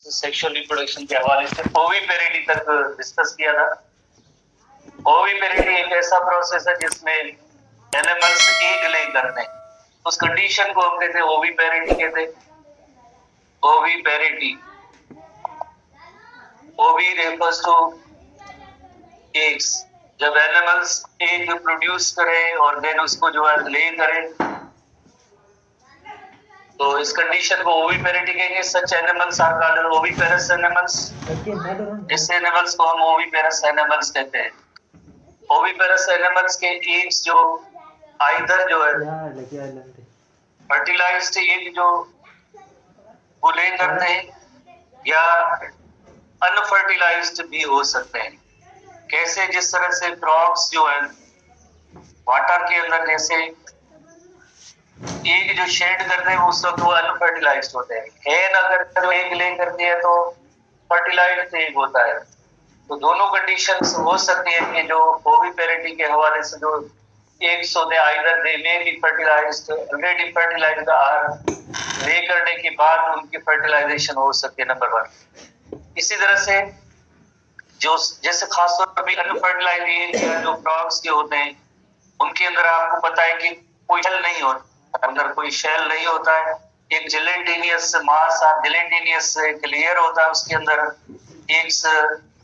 Sexual reproduction के हवाले से ओविपेरिटी तक डिस्कस किया था। ओविपेरिटी एक ऐसा प्रोसेस है जिसमें एनिमल्स एग ले करते हैं, उस कंडीशन को हम कहते हैं ओविपेरिटी कहते हैं। ओविपेरिटी, ओवी रेफर्स टू एग्स, जब एनिमल्स एग प्रोड्यूस करें और देन उसको जो है ले करें, तो इस कंडीशन को ओविपेरिटी कहेंगे। Such animals are called oviparous animals. इस एनिमल्स को हम ओविपेरस एनिमल्स कहते हैं। ओविपेरस एनिमल्स के एग्स जो आइदर जो है फर्टिलाइज्ड एग जो वो ले करते हैं या अनफर्टिलाइज्ड भी हो सकते हैं। कैसे? जिस तरह से फ्रॉग्स जो है वाटर के अंदर जैसे एग जो शेड करते हैं उस वक्त वो अनफर्टिलाइज्ड होते हैं। हेन अगर एग ले करती है तो फर्टिलाइज्ड एग होता है। तो दोनों कंडीशंस हो सकती है कि जो ओविपेरिटी के हवाले से जो एग्स होते हैं either they may be fertilised, already fertilised or lay करने के बाद उनकी फर्टिलाइजेशन हो सकती है, नंबर 1। इसी तरह से जो जैसे खासतौर पर अनफर्टिलाइज्ड एग जो फ्रॉग्स के होते हैं उनके अंदर आपको पता है कि कोई शेल नहीं होता, अंदर कोई शेल नहीं होता है। एक जिलेटिनियस मास और जिलेटिनियस लेयर होता है, उसके अंदर एग्स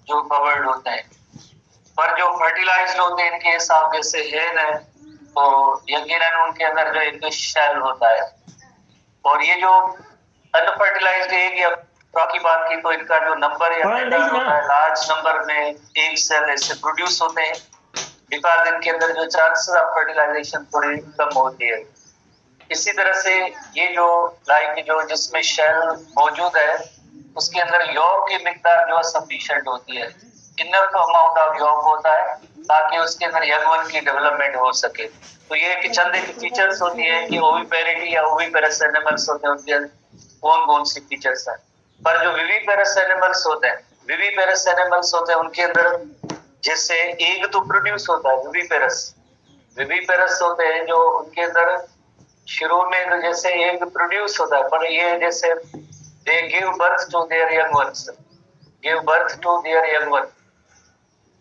जो कवर्ड होते हैं। पर जो फर्टिलाइज्ड होते हैं इनके हिसाब जैसे हेन है तो यकीनन उनके अंदर जो एक शेल होता है। और ये जो अनफर्टिलाइज्ड एग या फ्रॉग की बात की तो इनका जो नंबर या होता है लार्ज नंबर में एग सेल ऐसे प्रोड्यूस होते हैं, बिकॉज इनके अंदर जो चांसेस ऑफ फर्टिलाइजेशन थोड़ी कम होती है। इसी तरह से ये जो लाइक जो जिसमें शेल मौजूद है उसके अंदर यॉक की मिकदार जो सफिशिएंट होती है, इनफ अमाउंट ऑफ यॉक होता है ताकि उसके अंदर यंग वन की डेवलपमेंट हो सके। तो ये एक चंद एक फीचर्स होती है कि ओविपेरिटी या ओविपेरस एनिमल्स होते हैं उनके कौन कौन सी फीचर्स हैं। पर जो विविपेरस एनिमल्स होते हैं, विविपेरस एनिमल्स होते हैं उनके अंदर जैसे एग तो प्रोड्यूस होता है, विविपेरस होते हैं जो उनके अंदर शुरू में तो जैसे एग प्रोड्यूस होता है, पर ये जैसे they give birth to their young ones, give birth to their young one.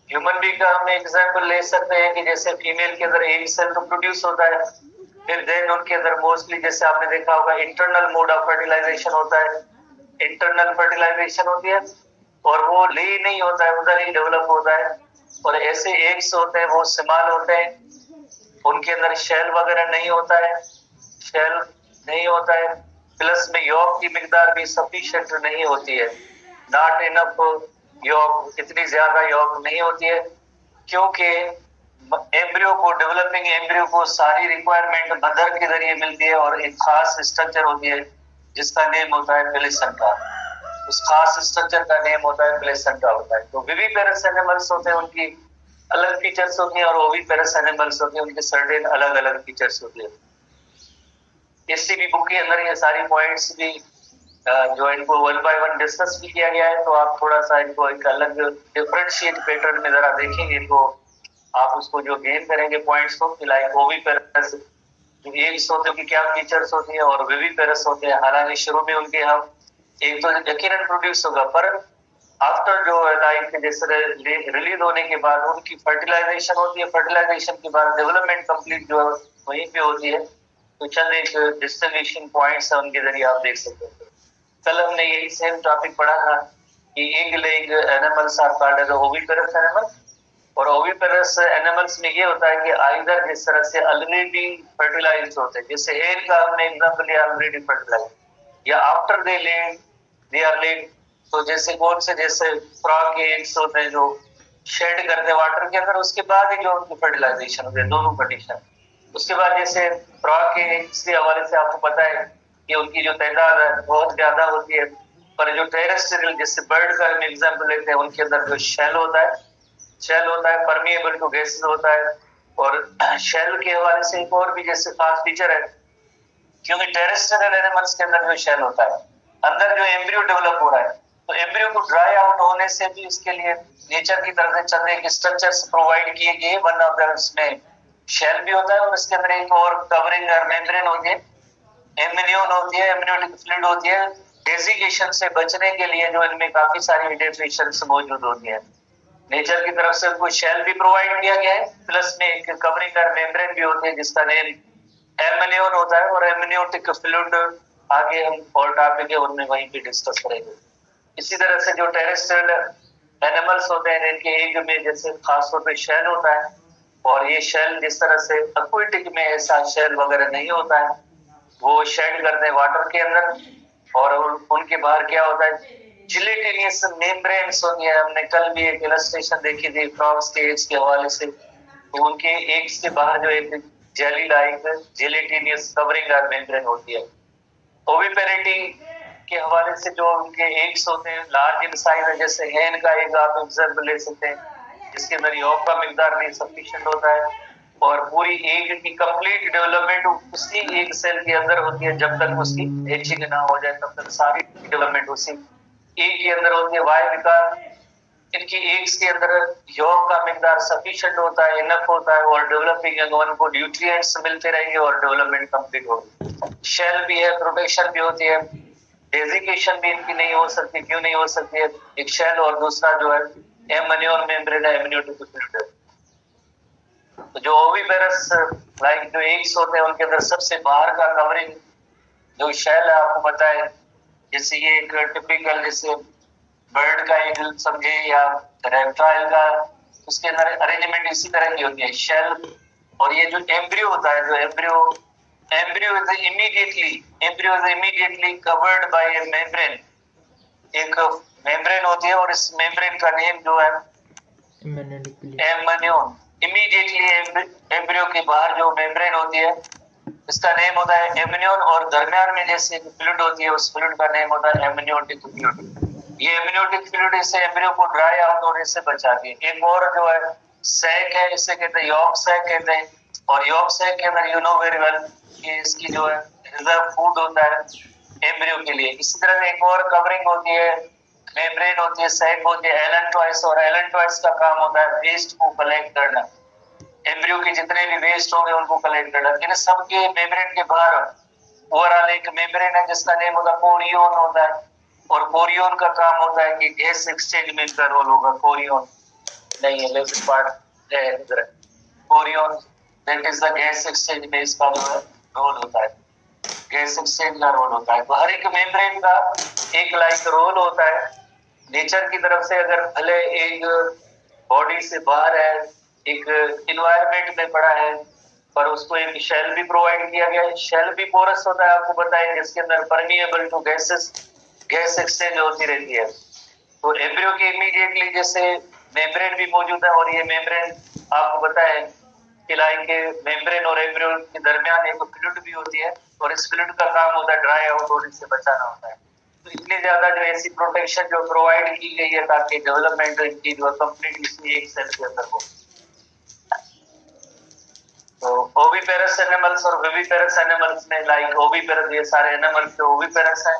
Human being का हम एग्जांपल ले सकते हैं कि जैसे फीमेल के अंदर एग सेल तो प्रोड्यूस होता है, फिर देन उनके अंदर मोस्टली जैसे आपने देखा होगा इंटरनल मोड ऑफ फर्टिलाइजेशन होता है, इंटरनल फर्टिलाइजेशन होती है और वो ले नहीं होता है, उधर ही डेवलप होता है। और ऐसे एग्स होते हैं वो स्मॉल होते हैं, उनके अंदर शेल वगैरह नहीं होता है, शेल नहीं होता है, प्लस में यॉक की मिकदार भी सफिशिएंट नहीं होती है, नॉट इनफ यॉक, इतनी ज्यादा यॉक नहीं होती है क्योंकि एम्ब्रियो को डेवलपिंग एम्ब्रियो को सारी रिक्वायरमेंट मदर के जरिए मिलती है और एक खास स्ट्रक्चर होती है जिसका नेम होता है प्लेसेंटा। उस खास स्ट्रक्चर का नेम होता है प्लेसेंटा होता है। तो विविपेरस एनिमल्स होते हैं उनकी अलग फीचर्स होती हैं और ओविपेरस एनिमल्स होते हैं उनके सर्टेन अलग अलग फीचर्स होते हैं। इसी भी बुक के अंदर ये सारी पॉइंट्स भी जो इनको 1 बाय 1 डिस्कस भी किया गया है, तो आप थोड़ा सा इनको एक अलग डिफरेंशिएट पैटर्न में जरा देखेंगे इनको, आप उसको जो गेन करेंगे पॉइंट्स को, लाइक ओविपेरस एग्स होते हैं उनकी क्या फीचर्स होती है और विविपेरस होते हैं। हालांकि शुरू में उनके हम एक तो यकीनन प्रोड्यूस होगा, पर आफ्टर जो लाइक जैसे रिलीज होने के बाद उनकी फर्टिलाइजेशन होती है, फर्टिलाइजेशन के बाद डेवलपमेंट कंप्लीट जो है वहीं पे होती है। तो चंद एक डिस्टिंग्विशिंग पॉइंट्स है उनके जरिए आप देख सकते हैं। कल हमने यही सेम टॉपिक पढ़ा था कि egg laying animals are called as oviparous animal, और ओविपेरस एनिमल्स में ये होता है कि आइदर जिस तरह से ऑलरेडी फर्टिलाइज्ड होते हैं, जैसे हेन का हमने एग्जांपल लिया ऑलरेडी फर्टिलाइज्ड, या आफ्टर दे आर लेड। तो जैसे कौन से जैसे फ्रॉग के एग्स होते हैं जो शेड करते हैं वाटर के अंदर, उसके बाद ही जो उनकी फर्टिलाइजेशन होती है, दोनों कंडीशन। उसके बाद जैसे फ्रॉग के एग्स के हवाले से आपको पता है कि उनकी जो तादाद है बहुत ज्यादा होती है, पर जो टेरेस्ट्रियल जैसे बर्ड का हम एग्जांपल लेते हैं उनके अंदर जो शेल होता है परमिएबल टू गैसेस होता है। और शेल के हवाले से एक और भी जैसे खास फीचर है, क्योंकि टेरेस्ट्रियल एनिमल्स के अंदर जो शेल होता है, अंदर जो एम्ब्रियो डेवलप हो रहा है, तो एम्ब्रियो को ड्राई आउट होने से भी इसके लिए नेचर की तरफ से चंद एक स्ट्रक्चर्स प्रोवाइड किए गए। वन ऑफ द इसमें शेल भी होता है और इसके अंदर एक और कवरिंग मेम्ब्रेन होती है, एम्नियोन होती है, एम्नियोटिक फ्लूइड होती है, डेजिकेशन से बचने के लिए जो इनमें काफी सारी डेफिनेशंस मौजूद होती है। नेचर की तरफ से उनको शेल भी प्रोवाइड किया गया है, प्लस में एक कवरिंग का मेम्ब्रेन भी होती है जिसका नेम एमनियोन होता है, और एमनियोटिक फ्लूइड आगे हम और टॉपिक है उनमें वहीं पे डिस्कस करेंगे। इसी तरह से जो टेरेस्ट्रियल एनिमल्स होते हैं इनके एग में जैसे खासतौर पे शेल होता है, और ये शेल जिस तरह से एक्वेटिक में ऐसा शेल वगैरह नहीं होता है, वो शेड करते हैं वाटर के अंदर, और उनके बाहर क्या होता है जिलेटिनियस मेम्ब्रेन्स होती है। हमने कल भी एक इलस्ट्रेशन देखी थी फ्रॉग्स के एग्स के हवाले से, तो उनके एग्स के बाहर जो एक जेली लाइक जिलेटिनियस कवरिंग और मेम्ब्रेन होती है। ओविपेरिटी के हवाले से जो उनके एग्स होते हैं लार्ज इन साइज है, जैसे हैन का एग आप ऑब्जर्व ले सकते हैं जिसके अंदर यौक का मिकदार नहीं सफिशिएंट होता है, और पूरी एग की कंप्लीट डेवलपमेंट उसी एग सेल के अंदर होती है। जब तक उसकी हैचिंग ना हो जाए तब तक सारी डेवलपमेंट उसी एग के अंदर होती है। वाई बिकॉज इनकी एग्स के अंदर यौक का मिकदार सफिशिएंट होता है, इनफ होता है, और डेवलपिंग यंग वन को न्यूट्रिएंट्स मिलते रहेंगे और डेवलपमेंट कंप्लीट होगी। शेल भी है, प्रोटेक्शन भी होती है, डेजिकेशन भी इनकी नहीं हो सकती। क्यों नहीं हो सकती है? एक शेल और दूसरा जो है एमनियोन मेम्ब्रेन है, एमनियोटिक फ्लूइड है। तो जो ओविपेरस लाइक जो एग्स होते हैं उनके अंदर सबसे बाहर का कवरिंग जो शेल है आपको पता है, जैसे ये एक टिपिकल जैसे बर्ड का एग समझे या रेप्टाइल का, उसके अंदर अरेंजमेंट इसी तरह की होती है शेल। और ये जो एम्ब्रियो होता है, जो embryo is immediately covered by A membrane. एक मेम्ब्रेन होती है और इस मेम्ब्रेन का नेम जो है एमनियोन। इमीडिएटली एम्ब्रियो के बाहर जो मेम्ब्रेन होती है इसका नेम होता है एमनियोन, और दरमियान में जैसे फ्लूइड होती है उस फ्लूइड का नेम होता है एमनियोटिक फ्लूइड। ये एमनियोटिक फ्लूइड इससे एम्ब्रियो को ड्राई आउट होने से बचाती है। एक और जो है सैक है, इसे कहते हैं यॉर्क सैक कहते हैं, और यॉर्क सैक के अंदर यू नो वेरी वेल कि इसकी जो है रिजर्व फूड होता है एम्ब्रियो के लिए। इसी तरह से एक और कवरिंग होती है, मेम्ब्रेन होती है, सैक होती है एलेंट्रॉइड्स, और एलेंट्रॉइड्स का काम होता है वेस्ट को कलेक्ट करना। एम्ब्रियो के जितने भी वेस्ट होंगे उनको कलेक्ट करना। इन सबके मेम्ब्रेन के बाहर ओवरऑल एक मेम्ब्रेन है जिसका नेम होता है कोरियोन होता है, और कोरियोन का काम होता है कि गैस एक्सचेंज में इनका रोल होगा। कोरियोन नहीं है, लेफ्ट पार्ट है इधर, chorion that is the gas exchange में इसका जो है रोल होता है, गैस एक्सचेंज का रोल होता है। तो हर एक मेम्ब्रेन का एक लाइक रोल होता है। नेचर की तरफ से अगर भले एक बॉडी से बाहर है, एक इन्वायरमेंट में पड़ा है, पर उसको एक शेल भी प्रोवाइड किया गया है। शेल भी पोरस होता है आपको पता है, जिसके अंदर permeable to gases gas exchange होती रहती है। तो एम्ब्रियो के इमीडिएटली जैसे मेम्ब्रेन भी मौजूद है, और ये मेम्ब्रेन आपको पता है कि लाइक मेम्ब्रेन और एम्ब्रियो के दरमियान एक फ्लूइड भी होती है, और इस फ्लूइड का काम होता है ड्राई आउट होने से बचाना होता है। तो इतनी ज्यादा जो ऐसी प्रोटेक्शन जो प्रोवाइड की गई है ताकि डेवलपमेंट इनकी जो कंप्लीट इसी एक सेल के अंदर हो। तो ओविपेरस एनिमल्स और विविपेरस एनिमल्स में लाइक ओविपेरस, ये सारे एनिमल्स जो ओविपेरस हैं,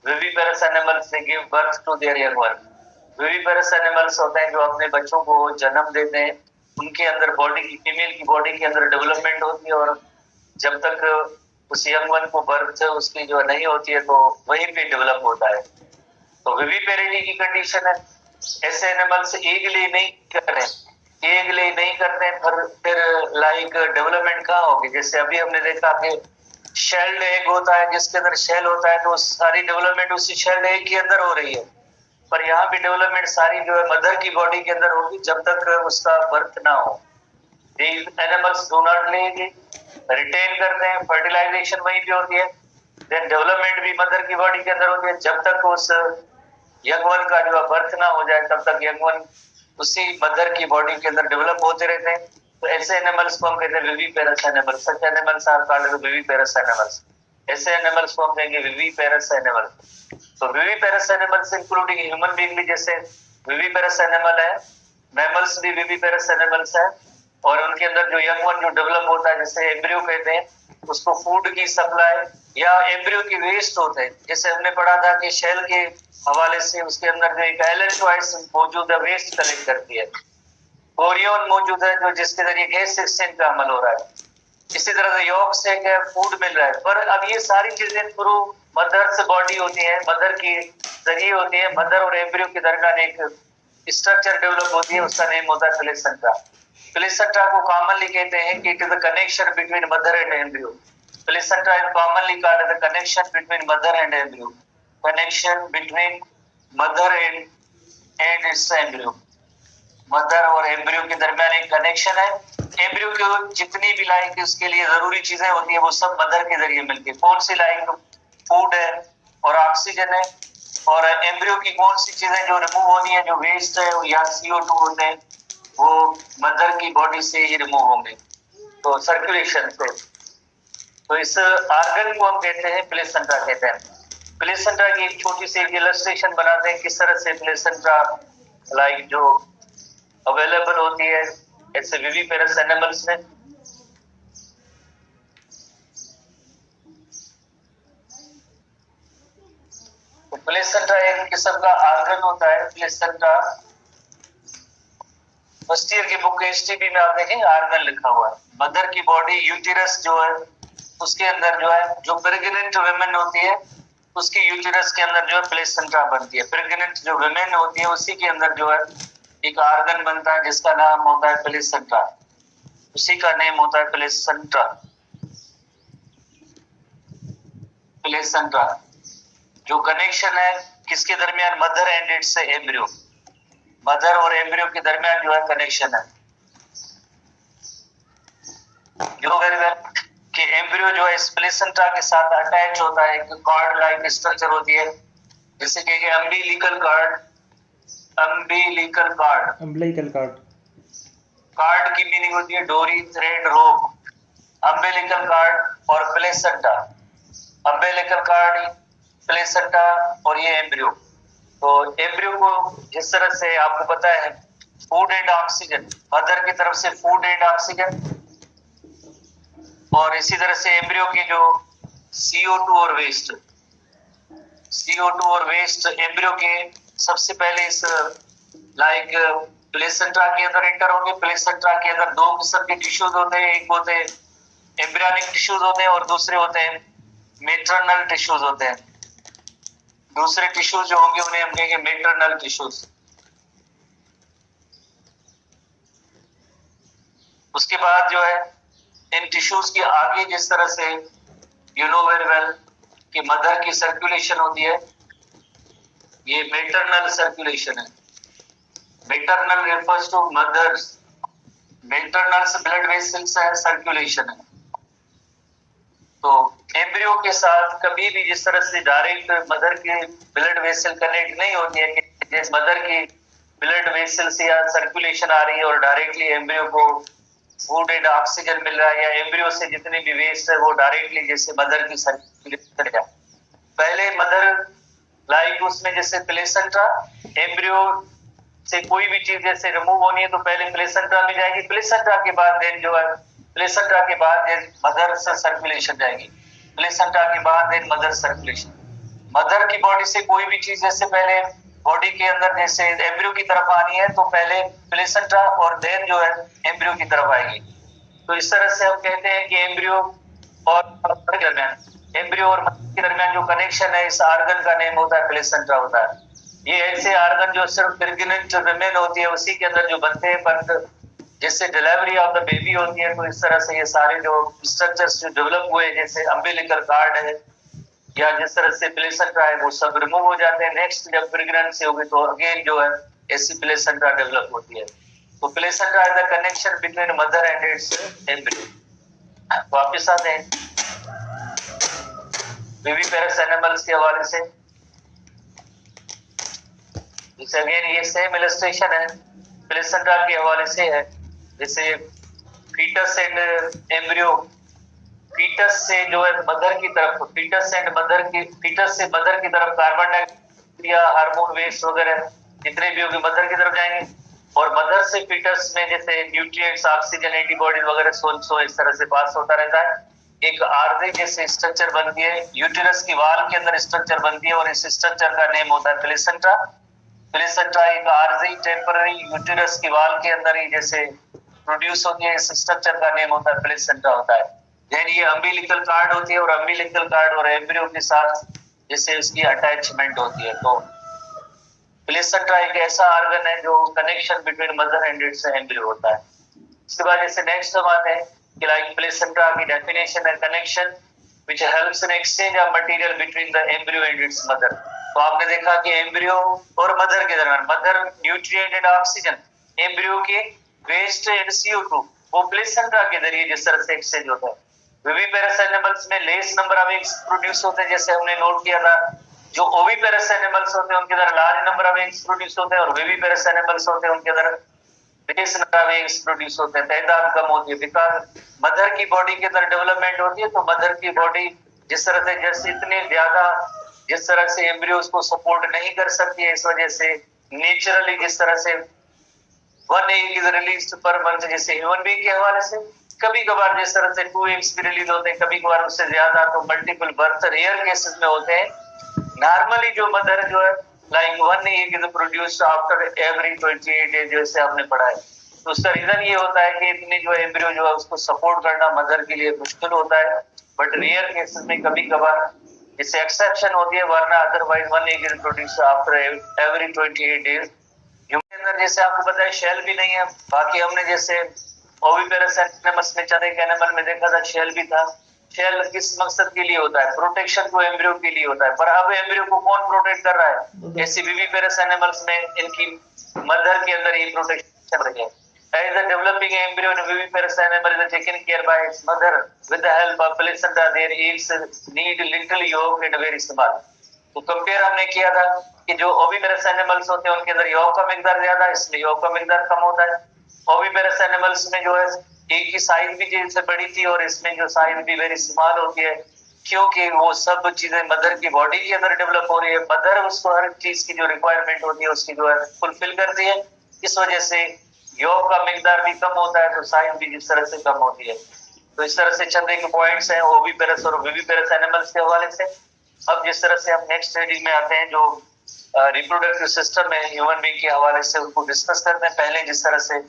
viviparous animals they give birth to their young one. Viviparous animals होते हैं जो अपने बच्चों को जन्म देते हैं, उनके अंदर बॉडी की, फीमेल की बॉडी के अंदर डेवलपमेंट होती है, और जब तक उस यंग वन को बर्थ उसकी जो नहीं होती है तो वहीं पे डेवलप होता है। तो विविपेरिटी की कंडीशन है। ऐसे एनिमल्स एग ले नहीं कर रहे, एग ले नहीं करते, फिर लाइक डेवलपमेंट कहाँ होगी? जैसे अभी हमने देखा कि शेल्ड एग होता है जिसके अंदर शेल होता है, तो सारी डेवलपमेंट उसी शेल्ड एग के अंदर हो रही है, पर यहाँ भी डेवलपमेंट सारी जो है मदर की बॉडी के अंदर होगी जब तक उसका बर्थ ना हो। एनिमल्स डू नॉट ले, रिटेन करते हैं, फर्टिलाइजेशन वहीं पे होती है, देन डेवलपमेंट भी मदर की बॉडी के अंदर होती है। जब तक उस यंग वन का जो बर्थ ना हो जाए तब तक यंग वन उसी मदर की बॉडी के अंदर डेवलप होते रहते हैं। तो ऐसे एनिमल्स को हम कहते हैं viviparous animals. Such animals are called viviparous animals. ऐसे एनिमल्स को हम कहेंगे विविपेरस एनिमल्स। तो viviparous animals including human being भी जैसे विविपेरस एनिमल है, मैमल्स भी विविपेरस एनिमल्स है, और उनके अंदर जो यंग वन जो डेवलप होता है जिसे एम्ब्रियो कहते हैं, उसको फूड की सप्लाई या एम्ब्रियो की वेस्ट होते हैं। जैसे हमने पढ़ा था कि शेल के हवाले से उसके अंदर जो एक एलेंट्रॉइड्स मौजूद है, वेस्ट कलेक्ट करती है। कोरियोन मौजूद है जो जिसके जरिए गैस एक्सचेंज का अमल हो रहा है। इसी तरह से योग से क्या फूड मिल रहा है, पर अब ये सारी चीजें थ्रू मदर्स बॉडी होती है, मदर के जरिए होती है। मदर और एम्ब्रियो के दरमियान एक स्ट्रक्चर डेवलप होती है, उसका नेम होता है प्लेसेंटा। प्लेसेंटा को कॉमनली कहते हैं कि it is the connection between mother and embryo. Placenta is commonly called the connection between mother and embryo, connection between mother and it's embryo. Mother और एम्ब्रियो के दरमियान एक कनेक्शन है। एम्ब्रियो की जितनी भी लाइक उसके लिए जरूरी चीजें होती है वो सब मदर के जरिए मिलती है। कौन सी लाइक फूड है और ऑक्सीजन है, और एम्ब्रियो की कौन सी चीजें जो रिमूव होनी है, जो वेस्ट है या CO2 होते हैं, वो मदर की बॉडी से ही रिमूव होंगे, तो सर्कुलेशन से। तो इस आर्गन को हम कहते हैं प्लेसेंटा कहते हैं। प्लेसेंटा की एक छोटी सी इलस्ट्रेशन बनाते हैं किस तरह से प्लेसेंटा लाइक जो अवेलेबल होती है ऐसे विविपेरस एनिमल्स में। तो प्लेसेंटा एक किस्म का आर्गन होता है। प्लेसेंटा फर्स्ट ईयर की बुक एसटीपी में आप देखेंगे आर्गन लिखा हुआ है। मदर की बॉडी यूटेरस जो है उसके अंदर जो है, जो प्रेग्नेंट वुमेन होती है उसके यूटेरस के अंदर जो है प्लेसेंटा बनती है। प्रेग्नेंट जो वुमेन होती है उसी के अंदर जो है एक आर्गन बनता है जिसका नाम होता है प्लेसेंटा, उसी का नेम होता है प्लेसेंटा। प्लेसेंटा जो कनेक्शन है किसके दरमियान, mother and it's embryo. Mother और एम्ब्रियो के दरमियान जो है कनेक्शन है। जो वेरी वेल कि एम्ब्रियो जो है इस प्लेसेंटा के साथ अटैच होता है, एक कॉर्ड लाइक स्ट्रक्चर होती है जिसे कहेंगे umbilical cord. Umbilical cord, umbilical cord, cord की मीनिंग होती है डोरी, थ्रेड, रोप। अम्बिलिकल कॉर्ड और प्लेसेंटा, अम्बिलिकल कॉर्ड, प्लेसेंटा और ये एम्ब्रियो। तो एम्ब्रियो को जिस तरह से आपको पता है फूड एंड ऑक्सीजन, मदर की तरफ से फूड एंड ऑक्सीजन, और इसी तरह से एम्ब्रियो की जो CO2 और वेस्ट, CO2 और वेस्ट एम्ब्रियो के सबसे पहले इस लाइक प्लेसेंटा के अंदर एंटर होंगे। प्लेसेंटा के अंदर दो किस्म के टिश्यूज होते हैं, एक होते हैं एम्ब्रियोनिक टिश्यूज होते हैं और दूसरे होते हैं मेटरनल टिश्यूज होते हैं। दूसरे टिश्यूज जो होंगे उन्हें हम कहेंगे मेटरनल टिश्यूज। उसके बाद जो है इन टिश्यूज के आगे जिस तरह से यू नो वेरी वेल कि मदर की सर्कुलेशन होती है, ये मेटरनल सर्कुलेशन है। Maternal refers to mothers, maternal से ब्लड वेसल्स है, सर्कुलेशन है। तो एम्ब्रियो के साथ कभी भी जिस तरह से डायरेक्ट मदर की ब्लड वेसल कनेक्ट नहीं होती है कि जैसे मदर की ब्लड वेसल से या सर्कुलेशन आ रही है और डायरेक्टली एम्ब्रियो को फूड एंड ऑक्सीजन मिल रहा है, या एम्ब्रियो से जितनी भी वेस्ट है वो डायरेक्टली जैसे मदर की सर्कुलेशन है। पहले मदर लाइक उसमें जैसे प्लेसेंटा, एम्ब्रियो से कोई भी चीज जैसे रिमूव होनी है तो पहले प्लेसेंटा में जाएगी, प्लेसेंटा के बाद देन जो है प्लेसेंटा के बाद मदर से सर्कुलेशन जाएगी, प्लेसेंटा के बाद देन मदर सर्कुलेशन। मदर की बॉडी से कोई भी चीज जैसे पहले बॉडी के अंदर जैसे एम्ब्रियो की तरफ आनी है तो पहले प्लेसेंटा और देन जो है एम्ब्रियो की तरफ आएगी। तो इस तरह से हम कहते हैं कि एम्ब्रियो और मदर के दरमियान, एम्ब्रियो और मदर के दरमियान जो कनेक्शन है इस आर्गन का नेम होता है प्लेसेंटा होता है। ये ऐसे आर्गन जो सिर्फ प्रेग्नेंट वुमेन होती है उसी के अंदर जो बनते हैं, पर जैसे डिलीवरी ऑफ द बेबी होती है तो इस तरह से ये सारे जो स्ट्रक्चर्स जो डेवलप हुए जैसे अम्बिलिकल कॉर्ड है या जिस तरह से प्लेसेंटा है वो सब रिमूव हो जाते हैं। नेक्स्ट जब प्रेगनेंसी होगी तो अगेन जो है ऐसी प्लेसेंटा डेवलप होती है। तो placenta is the connection between mother and it's embryo. वापस आते हैं विविपेरस एनिमल्स के हवाले से। अगेन ये सेम इलस्ट्रेशन है प्लेसेंटा के हवाले से है, जैसे फीटस एंड एम्ब्रियो। फीटस से जो है मदर की तरफ, फीटस से मदर की तरफ कार्बन डाइऑक्साइड या हार्मोन वेस्ट वगैरह जितने भी होंगे मदर की तरफ जाएंगे, और मदर से फीटस में जैसे न्यूट्रिएंट्स, ऑक्सीजन, एंटीबॉडीज वगैरह सो इस तरह से पास होता रहता है। एक आरजे जैसे स्ट्रक्चर बनती है, यूटेरस की वाल के अंदर स्ट्रक्चर बनती है और इस स्ट्रक्चर का नेम होता है प्लेसेंटा। प्लेसेंटा एक आरजी टेम्पररी यूटेरस की वाल के अंदर ही जैसे प्रोड्यूस होती है, इस स्ट्रक्चर का नेम होता है प्लेसेंटा होता है। देन ये अम्बिलिकल कार्ड होती है और अम्बिलिकल कार्ड और एम्ब्रियो के साथ जैसे उसकी अटैचमेंट होती है। तो प्लेसेंटा एक ऐसा ऑर्गन है जो connection between mother and it's embryo होता है। इसके बाद जैसे नेक्स्ट हम आते हैं कि लाइक प्लेसेंटा की डेफिनेशन है connection which helps in exchange of material between the embryo and its mother। तो आपने देखा कि एम्ब्रियो और मदर के दरमियान mother nutrient and oxygen, embryo के वेस्ट एंड CO2 वो प्लेसेंटा के जरिए जिस तरह से एक्सचेंज होता है। विविपेरस एनिमल्स में less number of eggs produce होते हैं, जैसे हमने नोट किया था। जो ओविपेरस एनिमल्स होते हैं उनके अंदर large number of eggs produce होते हैं और विविपेरस एनिमल्स होते हैं उनके अंदर less number of eggs produce होते हैं, तादाद कम होती है। बिकॉज मदर की बॉडी के अंदर डेवलपमेंट होती है, तो मदर की बॉडी जिस तरह से जैसे इतने ज्यादा जिस तरह से एम्ब्रियो को सपोर्ट नहीं कर सकती है, इस वजह से नेचुरली जिस तरह से 1 egg is released per month, जैसे ह्यूमन बीइंग के हवाले से कभी कभार जिस तरह से 2 eggs भी रिलीज होते हैं, कभी कभार उससे ज्यादा, तो मल्टीपल बर्थ रेयर केसेस में होते हैं। नॉर्मली जो मदर जो है like 1 egg is produced after every 28 days, जैसे आपने पढ़ा है। तो उसका रीजन ये होता है कि इतनी जो एम्ब्रियो जो है उसको सपोर्ट करना मदर के लिए मुश्किल होता है। बट रेयर केसेस में कभी कभार इससे एक्सेप्शन होती है, वरना otherwise 1 egg is produced after every 28 days। Human के अंदर जैसे आपको पता है शेल भी नहीं है। बाकी हमने जैसे ओविपेरस एनिमल्स में चने के एनिमल में देखा था शेल भी था। शेल किस मकसद के लिए होता है? प्रोटेक्शन को एम्ब्रियो के लिए होता है। पर अब एम्ब्रियो को कौन प्रोटेक्ट कर रहा है? ऐसे विविपेरस एनिमल्स में इनकी मदर के अंदर ये प्रोटेक्शन रहे। As a developing embryo in a viviparous animal is taken care by its mother with the help of placenta, their eggs need little yolk and very small। तो compare हमने किया था कि जो ओविपेरस एनिमल्स होते हैं उनके अंदर यौक का मिकदार ज्यादा है, इसलिए यौक का मिकदार कम होता है। ओविपेरस एनिमल्स में जो है एक की साइज भी जैसे बड़ी थी और इसमें जो साइज भी वेरी स्मॉल होती है, क्योंकि वो सब चीजें मदर की बॉडी के अंदर डेवलप हो रही है। मदर उसको हर चीज की जो रिक्वायरमेंट होती है उसकी जो है फुलफिल करती है, इस वजह से यौक का मिकदार भी कम होता है, तो साइज भी जिस तरह से कम होती है। तो इस तरह से चंद एक पॉइंट्स हैं ओविपेरस और विविपेरस एनिमल्स के हवाले से। अब जिस तरह से हम नेक्स्ट स्टडी में आते हैं जो रिप्रोडक्टिव सिस्टम है ह्यूमन बीइंग के हवाले से, उनको डिस्कस करते हैं। पहले जिस तरह से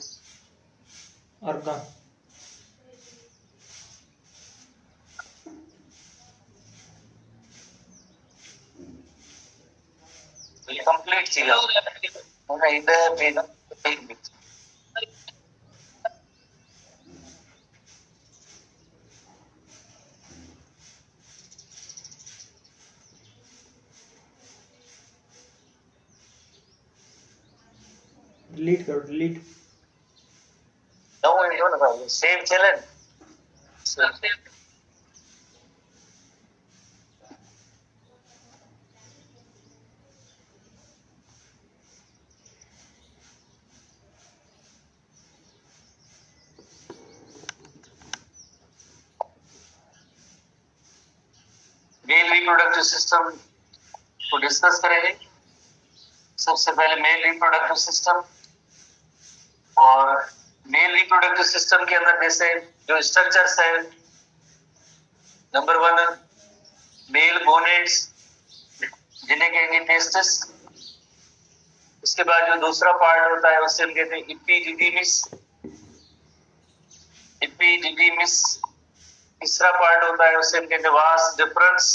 कंप्लीट चीज इधर डिलीट करो, delete. Save challenge male reproductive system को डिस्कस करेंगे। सबसे पहले मेल रिप्रोडक्टिव सिस्टम, और मेल रिप्रोडक्टिव सिस्टम के अंदर जैसे जो स्ट्रक्चर्स है, नंबर 1 मेल गोनेड्स जिन्हें कहेंगे टेस्टिस। उसके बाद जो दूसरा पार्ट होता है उसे हम कहते हैं इपिडिडिमिस। इपिडिडिमिस तीसरा पार्ट होता है उसे हम कहते हैं वास डिफरेंस।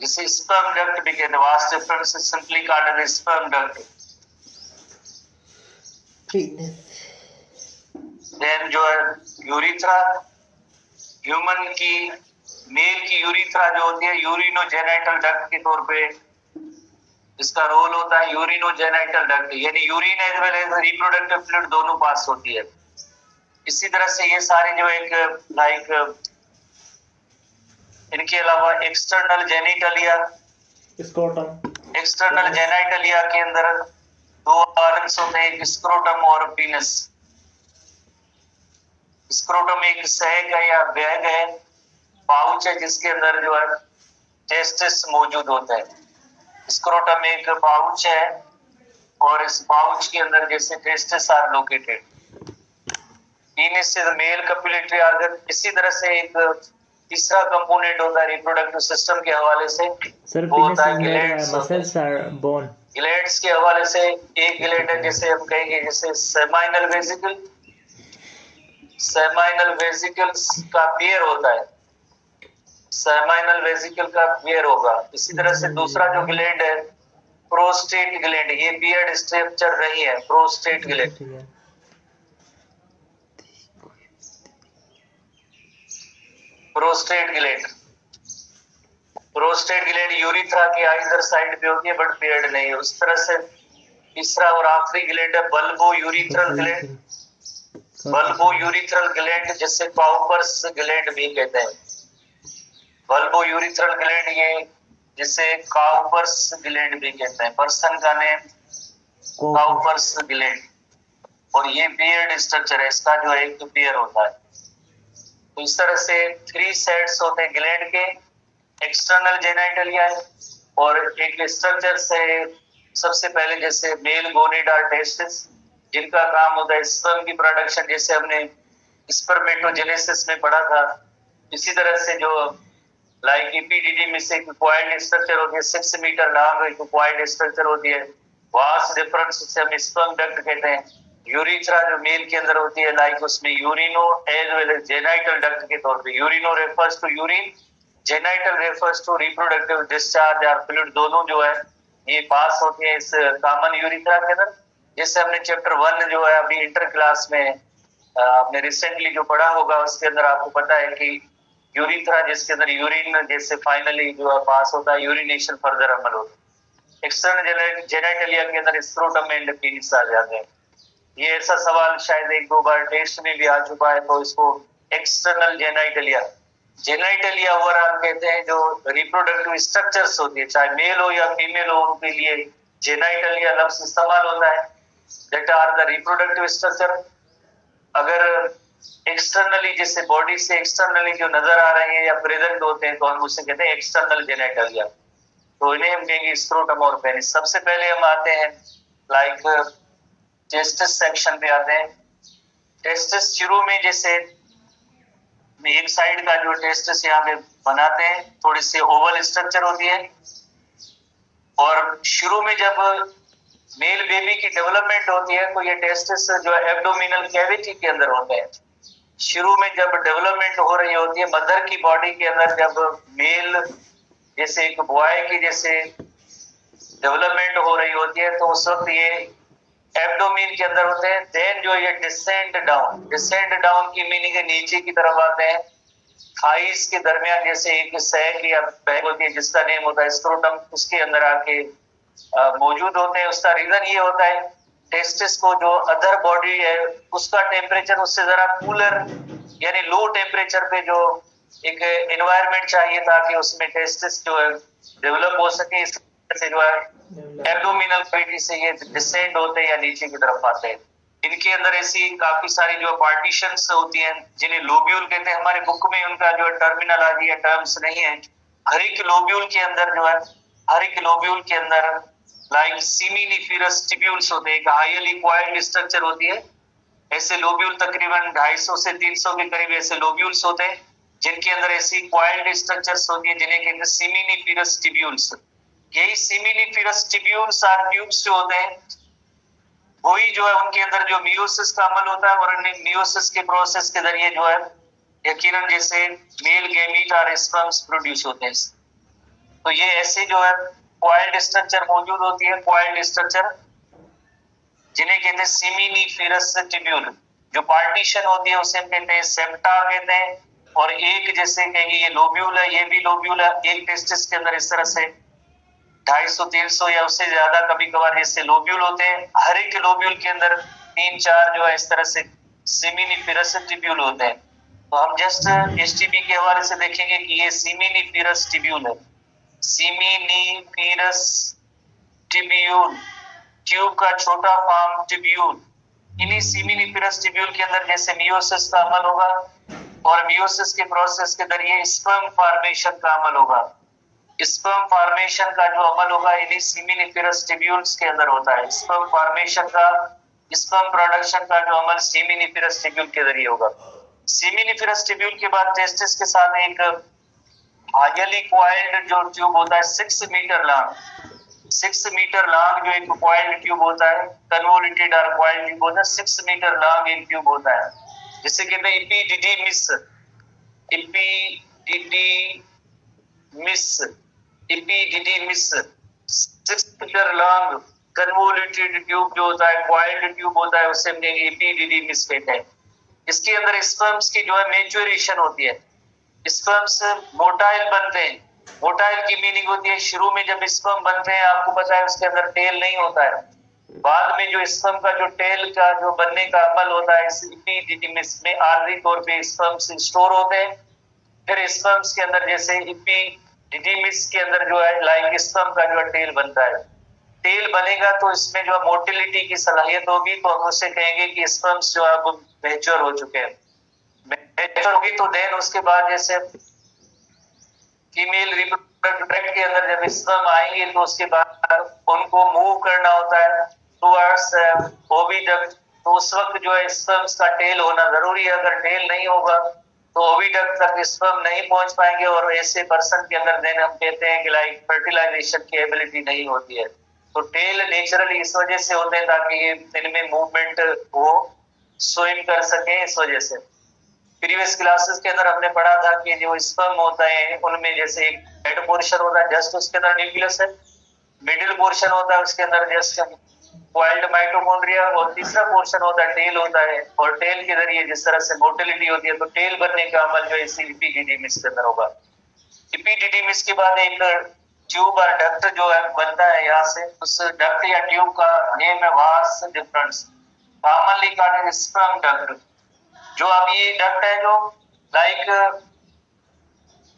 जिसे स्पर्म डक्ट भी कहते हैं। Vas deferens is simply called as sperm duct. Then जो है यूरिथ्रा, ह्यूमन की मेल की यूरिथ्रा जो होती है यूरिनोजेनिटल डक्ट के तौर पे इसका रोल होता है। यूरिनोजेनिटल डक्ट यानी urine as well as reproductive fluid दोनों पास होती है। इसी तरह से ये सारे जो एक लाइक इनके अलावा एक्सटर्नल जेनिटलिया, एक्सटर्नल जेनिटलिया के अंदर 2 ऑर्गन्स होते हैं, एक स्क्रोटम और पीनस। स्क्रोटम एक सैक है या बैग है, पाउच है जिसके अंदर जो है टेस्टिस मौजूद होता है। स्क्रोटम एक पाउच है और इस पाउच के अंदर जैसे testis are located. Penis is male copulatory organ. इसी तरह से एक तीसरा कंपोनेंट होता है रिप्रोडक्टिव सिस्टम के हवाले से, वो होता है गिलैड्स। Muscles are bone. गिलैड्स के हवाले से एक गिलैड है जैसे हम कहेंगे जैसे सेमाइनल वेसिकल, सेमाइनल वेसिकल्स का पेयर होता है, सेमाइनल वेसिकल का पेयर होगा। इसी तरह से दूसरा जो ग्लैंड है प्रोस्टेट ग्लैंड, ये बियर्ड स्ट्रक्चर नहीं है, prostate gland. Prostate gland, prostate gland urethra की आइदर साइड पे होती है बट पेयर्ड नहीं है। उस तरह से तीसरा और आखिरी ग्लैंड है bulbo urethral gland, bulbo urethral gland जिसे काउपर्स ग्लैंड भी कहते हैं। बल्बो यूरिथ्रल ग्लैंड ये जिसे काउपर्स ग्लैंड भी कहते हैं, पर्सन का नेम काउपर्स ग्लैंड। और ये बियर्ड स्ट्रक्चर है, इसका जो एक तो पेयर होता है। तो इस तरह से 3 सेट्स होते हैं ग्लैंड के, एक्सटर्नल जेनिटलिया और एक स्ट्रक्चर से सबसे पहले जैसे मेल गोनिडा टेस्टिस जिनका काम होता है स्पर्म की प्रोडक्शन, जैसे हमने स्पर्मेटोजेनेसिस में पढ़ा था। इसी तरह से जो लाइक ईपीडीडी में से इक्वाइड स्ट्रक्चर होती है, 6 मीटर लॉन्ग इक्वाइड स्ट्रक्चर होती है। वास डिफरेंस से हम स्पर्म डक्ट कहते हैं। यूरिथ्रा जो मेल के अंदर होती है लाइक उसमें urino as well as genital duct के तौर पे, urino refers to urine, genital refers to reproductive discharge या फ्लूइड, दोनों जो है ये पास होती है इस कॉमन यूरिथ्रा के अंदर। जैसे हमने चैप्टर 1 जो है अभी इंटर क्लास में आपने रिसेंटली जो पढ़ा होगा उसके अंदर आपको पता है कि यूरिथ्रा जिसके अंदर यूरिन जैसे फाइनली जो है पास होता है, यूरिनेशन फर्दर अमल होता है। एक्सटर्नल जेनिटलिया के अंदर स्क्रोटम एंड पेनिस आ जाते हैं। ये ऐसा सवाल शायद 1-2 बार टेस्ट में भी आ चुका है, तो इसको एक्सटर्नल जेनिटलिया, जेनिटलिया ओवरऑल कहते हैं। जो रिप्रोडक्टिव स्ट्रक्चर्स होती है चाहे मेल हो या फीमेल हो उनके लिए जेनिटलिया लफ्ज इस्तेमाल होता है, that are the reproductive structure. अगर एक्सटर्नली जैसे बॉडी से एक्सटर्नली जो नजर आ रहे हैं या प्रेजेंट होते हैं तो हम उसे कहते हैं एक्सटर्नल जेनिटलिया। तो इन्हें हम कहेंगे स्क्रोटम और पेनिस। सबसे पहले हम आते हैं लाइक टेस्टिस सेक्शन पे आते हैं। टेस्टिस शुरू में जैसे एक साइड का जो टेस्टिस यहाँ पे बनाते हैं थोड़ी सी ओवल स्ट्रक्चर होती है, और शुरू में जब मेल बेबी की डेवलपमेंट होती है तो ये टेस्टिस जो है एब्डोमिनल कैविटी के अंदर होते हैं। शुरू में जब डेवलपमेंट हो रही होती है मदर की बॉडी के अंदर, जब मेल जैसे एक बॉय की जैसे डेवलपमेंट हो रही होती है तो उस वक्त ये एब्डोमिन के अंदर होते हैं। देन जो ये डिसेंड डाउन की मीनिंग है नीचे की तरफ आते हैं। थाइस के दरमियान जैसे एक सैक या बैग होती है जिसका नेम होता है स्क्रोटम, उसके अंदर आके मौजूद होते हैं। उसका रीजन ये होता है टेस्टिस को जो अदर बॉडी है उसका टेम्परेचर उससे जरा कूलर यानी लो टेम्परेचर पे जो एक एनवायरनमेंट चाहिए ताकि उसमें टेस्टिस जो है डेवलप हो सके। इस तरह से जो है एब्डोमिनल कैविटी से ये डिसेंड होते हैं या नीचे की तरफ आते हैं। इनके अंदर ऐसी काफी सारी जो पार्टीशंस होती हैं जिन्हें लोब्यूल कहते हैं। हमारे बुक में उनका जो टर्मिनोलॉजी या टर्म्स नहीं है। हर एक लोब्यूल के अंदर जो है हर एक लोब्यूल के अंदर लाइक सेमिनिफेरस ट्यूब्यूल्स होते हैं, एक हाईली कॉइल्ड स्ट्रक्चर होती है। ऐसे लोब्यूल तकरीबन 250 से 300 के करीब ऐसे लोब्यूल्स होते हैं जिनके अंदर ऐसी कॉइल्ड स्ट्रक्चर्स होती है जिन्हें कहते हैं सेमिनिफेरस ट्यूब्यूल्स। यही सेमिनिफेरस ट्यूब्यूल्स और ट्यूब्स जो होते हैं वही जो है उनके अंदर जो मियोसिस का अमल होता है, और मियोसिस के प्रोसेस के जरिए जो है यकीनन जैसे मेल गैमीट और स्पर्म्स प्रोड्यूस होते हैं। तो ये ऐसे जो है कॉइल्ड स्ट्रक्चर मौजूद होती है, कॉइल्ड स्ट्रक्चर जिन्हें कहते हैं सेमिनिफेरस ट्यूब्यूल। जो पार्टीशन होती है उसे हम कहते हैं सेप्टा कहते हैं। और एक जैसे कहेंगे ये लोब्यूल है, ये भी लोब्यूल है। एक टेस्टिस के अंदर इस तरह से 250-300 या उससे ज्यादा कभी कभार जैसे लोब्यूल होते हैं। हर एक लोब्यूल के अंदर 3-4 जो है इस तरह से सेमिनिफेरस ट्यूब्यूल होते हैं। तो हम जस्ट एसटीपी के हवाले से देखेंगे कि ये सेमिनिफेरस ट्यूब्यूल है। सेमिनिफेरस ट्यूब्यूल, ट्यूब का छोटा फॉर्म ट्यूब्यूल। इन्हीं सेमिनिफेरस ट्यूब्यूल के अंदर जैसे मियोसिस का अमल होगा और मियोसिस के प्रोसेस के जरिए स्पर्म फॉर्मेशन का अमल होगा। स्पर्म फॉर्मेशन का जो अमल होगा इन्हीं सेमिनिफेरस ट्यूब्यूल्स के अंदर होता है। स्पर्म फॉर्मेशन का, स्पर्म प्रोडक्शन का जो अमल सेमिनिफेरस ट्यूब्यूल के जरिए होगा। सेमिनिफेरस ट्यूब्यूल के बाद टेस्टिस के साथ एक हाईली कॉइल्ड जो ट्यूब होता है 6 मीटर लॉन्ग, 6 मीटर लॉन्ग जो एक कॉइल्ड ट्यूब होता है, कन्वोल्यूटेड और कॉइल्ड ट्यूब होता है। 6 मीटर लॉन्ग एक ट्यूब होता है जिसे कहते हैं इपिडिडिमिस, इपिडिडिमिस 6 मीटर लॉन्ग कन्वोल्यूटेड ट्यूब जो होता है, कॉइल्ड ट्यूब होता है, उसे हम इपिडिडिमिस कहते हैं। इसके अंदर स्पर्म्स की जो है मैच्योरेशन होती है, स्पर्म्स मोटाइल बनते हैं। मोटाइल की मीनिंग होती है शुरू में जब स्पर्म बनते हैं, आपको पता है उसके अंदर टेल नहीं होता है, बाद में जो स्पर्म का जो टेल का जो बनने का अमल होता है, इस इपिडिडिमिस में आर्द्री तौर पे स्पर्म्स स्टोर होते हैं। फिर स्पर्म्स के अंदर जैसे इपिडिडिमिस के अंदर जो है लाइक स्पर्म का जो टेल बनता है, टेल बनेगा तो इसमें जो मोटिलिटी की सलाहियत होगी, तो हम उसे कहेंगे कि स्पर्म्स जो है वो मैच्योर हो चुके हैं। मैच्योर होगी तो देन उसके बाद जैसे फीमेल रिप्रोडक्टिव ट्रैक्ट के अंदर जब स्पर्म आएंगे तो उसके बाद उनको मूव करना होता है टुवर्ड्स ओविडक्ट। तो उस वक्त जो है स्पर्म्स का टेल होना जरूरी है। अगर टेल नहीं होगा तो ओविडक्ट तक स्पर्म नहीं पहुंच पाएंगे, और ऐसे पर्सन के अंदर देन हम कहते हैं कि लाइक फर्टिलाइजेशन की एबिलिटी नहीं होती है। तो टेल नेचुरली इस वजह से होते हैं ताकि ये इनमें मूवमेंट हो, स्विम कर सके। इस वजह से प्रीवियस क्लासेस के अंदर हमने पढ़ा था कि जो स्पर्म होता है उनमें जैसे एक हेड पोर्शन होता है, जस्ट उसके अंदर न्यूक्लियस है, मिडिल पोर्शन होता है उसके अंदर जस्ट कॉइल्ड माइटोकॉन्ड्रिया, और तीसरा पोर्शन होता है टेल होता है, और टेल के जरिए जिस तरह से मोटिलिटी होती है तो टेल बनने का अमल जो है इसी इपिडिडिमिस के अंदर होगा। इपिडिडिमिस के बाद एक ट्यूब और डक्ट जो है बनता है यहाँ से, उस डक्ट या ट्यूब का नेम है vas deferens, commonly called sperm duct. जो अब ये डक्ट है जो लाइक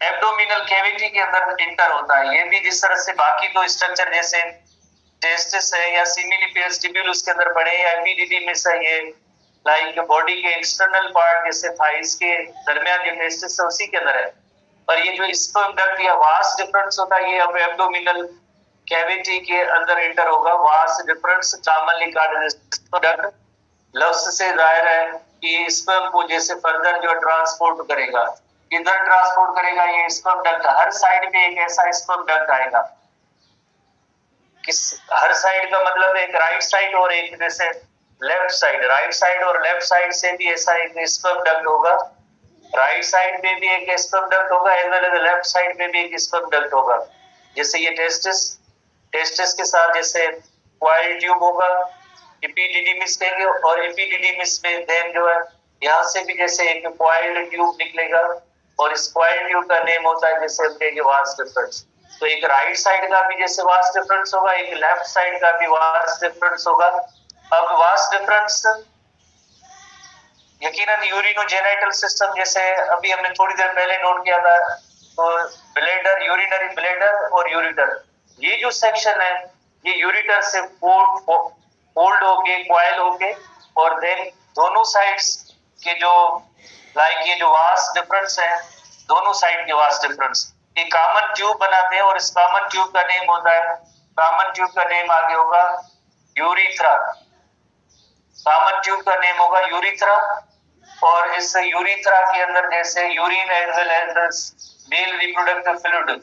एब्डोमिनल कैविटी के अंदर इंटर होता है, ये भी जिस तरह से बाकी दो स्ट्रक्चर जैसे टेस्टिस है या सिमिलीपियस ट्यूब्यूल उसके अंदर पड़े, या एपिडिडिमिस है ये लाइक बॉडी के एक्सटर्नल पार्ट जैसे थाइस के दरमियान जो टेस्टिस है उसी के अंदर है। पर ये जो स्पर्म डक्ट या वास डिफरेंस होता है ये अब एब्डोमिनल कैविटी के अंदर इंटर होगा। Vas deferens commonly called duct, लफ्ज से जाहिर है कि स्पर्म को जैसे फर्दर जो ट्रांसपोर्ट करेगा, किधर ट्रांसपोर्ट करेगा, ये स्पर्म डक्ट हर साइड पे एक ऐसा स्पर्म डक्ट आएगा। किस हर साइड का मतलब एक राइट साइड और एक जैसे लेफ्ट साइड, राइट साइड और लेफ्ट साइड से भी ऐसा एक स्पर्म डक्ट होगा, राइट साइड पे भी एक स्पर्म डक्ट होगा, as well as left side पे भी एक स्पर्म डक्ट होगा। जैसे ये टेस्टिस के साथ जैसे कॉइल ट्यूब होगा, इपिडिडिमिस कहेंगे, और इपिडिडिमिस में देन जो है यहाँ से भी जैसे एक कॉइल्ड ट्यूब निकलेगा, और इस कॉइल्ड ट्यूब का नेम होता है जैसे हम कहेंगे वास डिफरेंस। तो एक राइट साइड का भी जैसे वास डिफरेंस होगा, एक लेफ्ट साइड का भी वास डिफरेंस होगा। अब वास डिफरेंस यकीनन यूरिनोजेनिटल सिस्टम जैसे अभी हमने थोड़ी देर पहले नोट किया था, तो ब्लैडर, यूरिनरी ब्लैडर और यूरिटर, ये जो सेक्शन है ये यूरिटर से फोल्ड होके कॉइल होके, और देन दोनों साइड्स के जो लाइक ये जो वास डिफरेंस है, दोनों साइड के वास डिफरेंस एक कॉमन ट्यूब बनाते हैं, और इस कॉमन ट्यूब का नेम होता है, कॉमन ट्यूब का नेम आगे होगा यूरिथ्रा। कॉमन ट्यूब का नेम होगा यूरिथ्रा, और इस यूरिथ्रा के अंदर जैसे urine as well as male reproductive fluid,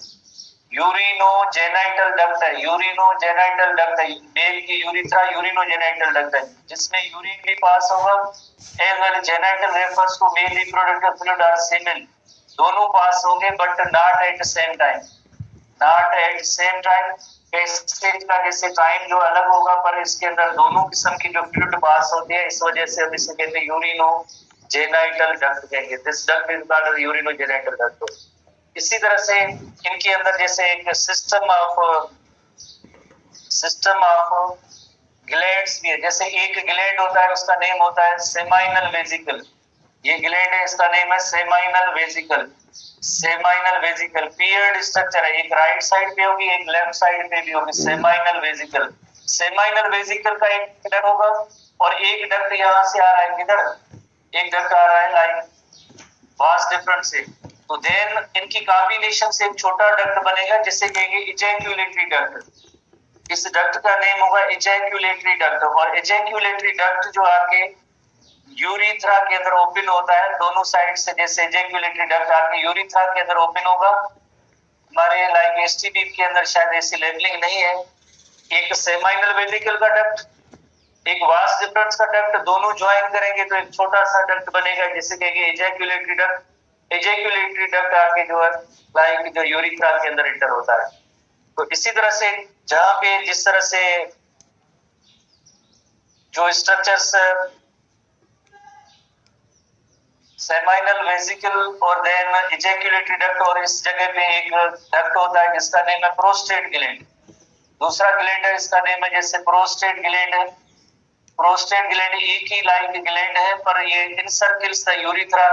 urinogenital duct है, यूरिनोजेनिटल डक्ट है, मेल की यूरिथ्रा यूरिनोजेनिटल डक्ट है जिसमें यूरिन भी पास होगा, as well genital refers to male reproductive fluid or similar, दोनों पास होंगे but not at same time, not at same time. Stage का जैसे टाइम जो अलग होगा, पर इसके अंदर दोनों किस्म की जो फ्लूइड पास होती है, इस वजह से हम इसे कहते हैं यूरिनोजेनिटल डक्ट कहेंगे। This duct is called urinogenital duct. इसी तरह से इनके अंदर जैसे एक सिस्टम ऑफ ग्लैंड्स भी है, जैसे एक ग्लैंड होता है उसका नेम होता है सेमाइनल वेसिकल, ये ग्लैंड है इसका नेम है seminal vesicle. Seminal vesicle paired structure है, एक राइट साइड पे होगी एक लेफ्ट साइड पे भी होगी, सेमाइनल वेसिकल। सेमाइनल वेसिकल का एक डक्ट होगा, और एक डक्ट यहाँ से आ रहा है, किधर एक डक्ट आ रहा है लाइक वास डिफरेंस से, तो देन इनकी कॉम्बिनेशन से एक छोटा डक्ट बनेगा जिसे कहेंगे इजैक्यूलेटरी डक्ट। इस डक्ट का नेम होगा इजैक्यूलेटरी डक्ट, और इजैक्यूलेटरी डक्ट जो आके यूरिथ्रा के अंदर ओपन होता है दोनों साइड से, जैसे इजैक्यूलेटरी डक्ट आके यूरिथ्रा के अंदर ओपन होगा। हमारे लाइक एसटीडी के अंदर शायद ऐसी लेबलिंग नहीं है। एक सेमाइनल वेसिकल का डक्ट एक वास डिफरेंस का डक्ट दोनों ज्वाइन करेंगे तो एक छोटा सा डक्ट बनेगा जिसे कहेंगे एजैक्युलेटरी डक्ट। एजैक्युलेटरी डक्ट आके जो है लाइक जो यूरिथ्रा के अंदर इंटर होता है। तो इसी तरह से जहां पे जिस तरह से जो स्ट्रक्चर्स सेमाइनल वेसिकल और देन एजैक्युलेटरी डक्ट, और इस जगह पे एक डक्ट होता है जिसका नेम है प्रोस्टेट ग्लैंड। दूसरा ग्लैंड है, इसका नेम है जैसे प्रोस्टेट ग्लैंड है। प्रोस्टेट ग्लैंड एक ही लाइक ग्लैंड है पर ये इनसर्किल्स द यूरिथ्रा,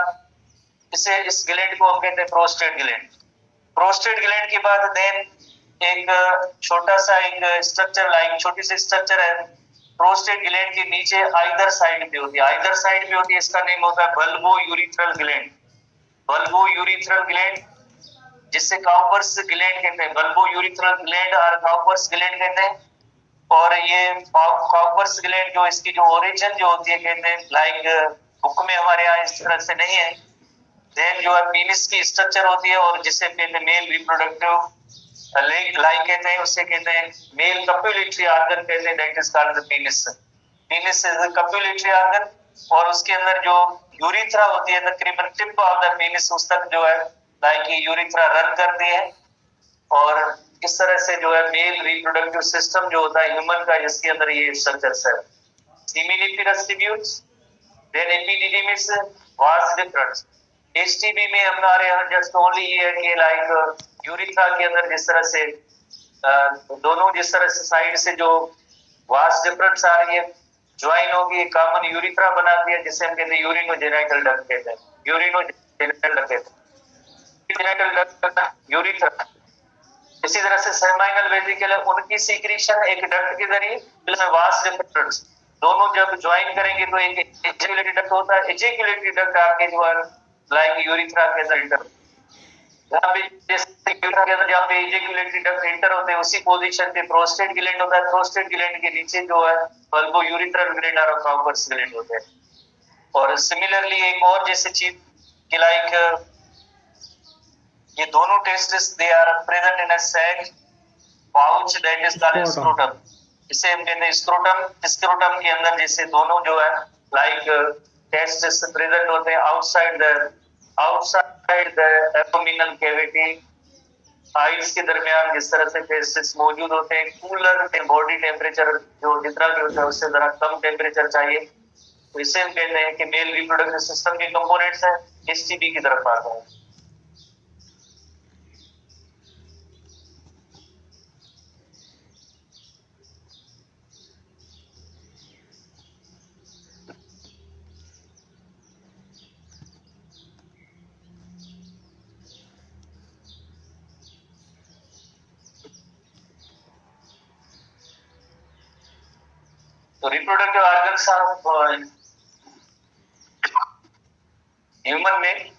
इस ग्लैंड को हम कहते हैं प्रोस्टेट ग्लैंड। प्रोस्टेट ग्लैंड के बाद देन एक छोटा सा एक स्ट्रक्चर लाइक छोटी सी स्ट्रक्चर है प्रोस्टेट ग्लैंड के नीचे आइदर साइड पे होती है। आइदर साइड पे होती है, इसका नेम होता है bulbo urethral gland. Bulbo urethral gland जिससे काउपर्स ग्लैंड कहते हैं, बल्बो यूरिथ्रल ग्लैंड और काउपर्स ग्लैंड कहते हैं। और ये काउपर्स ग्लैंड जो इसकी जो ओरिजिन जो होती है कहते हैं लाइक बुक में हमारे यहाँ इस तरह से नहीं है। देन जो है पीनिस की स्ट्रक्चर होती है और जिसे कहते हैं मेल रिप्रोडक्टिव लाइक कहते हैं, उससे कहते हैं मेल कप्युलेटरी ऑर्गन कहते हैं, that is called the penis. Penis is the copulatory organ और उसके अंदर जो यूरिथ्रा होती है तकरीबन टिप ऑफ द पीनिस उस तक जो है लाइक यूरिथ्रा रन करती है। और इस तरह से जो है मेल रिप्रोडक्टिव सिस्टम जो होता है ह्यूमन का, इसके अंदर ये स्ट्रक्चर्स है। Seminiferous tubules, then epididymis, vas deferens. HTB में हमारे यहाँ जस्ट ओनली ये है कि लाइक यूरिथ्रा के अंदर जिस तरह से दोनों जिस तरह से साइड से जो वास डिफरेंस आ रही है ज्वाइन होगी, कॉमन यूरिथ्रा बनाती है जिसे हम कहते हैं यूरिनोजेनिटल डक्ट कहते हैं। यूरिनोजेनिटल डक्ट कहते हैं, जेनिटल डक्ट यूरिथ्रा। इसी तरह से सेमाइनल वेसिकल है, उनकी सीक्रेशन एक डक्ट के जरिए प्लस वास डिफरेंस दोनों जब ज्वाइन करेंगे तो एक एजैक्युलेटरी डक्ट होता है। एजैक्युलेटरी डक्ट आके जो है लाइक यूरिथ्रा के अंदर इंटर, जहाँ पे यूरिथ्रा के अंदर जहाँ पे एजैक्युलेटरी डक्ट इंटर होते हैं उसी पोजीशन पे प्रोस्टेट ग्लैंड होता है। प्रोस्टेट ग्लैंड के नीचे जो है बल्बो यूरिथ्रल ग्लैंड और काउपर्स ग्लैंड होते हैं। और सिमिलरली एक और जैसे चीज कि लाइक ये दोनों testis they are present in a sac pouch that is called scrotum. इसे हम कहते हैं स्क्रोटम। स्क्रोटम के अंदर जैसे दोनों जो है लाइक टेस्टिस प्रेजेंट होते हैं outside the abdominal cavity, eyes के दरमियान जिस तरह से टेस्टिस मौजूद होते हैं। कूलर बॉडी टेम्परेचर जो जितना भी होता है उससे जरा कम टेम्परेचर चाहिए, तो इसे हम कहते हैं कि मेल रिप्रोडक्टिव सिस्टम के कंपोनेंट्स हैं। एचटीबी की तरफ आते हैं। तो रिप्रोडक्टिव ऑर्गन्स ऑफ ह्यूमन में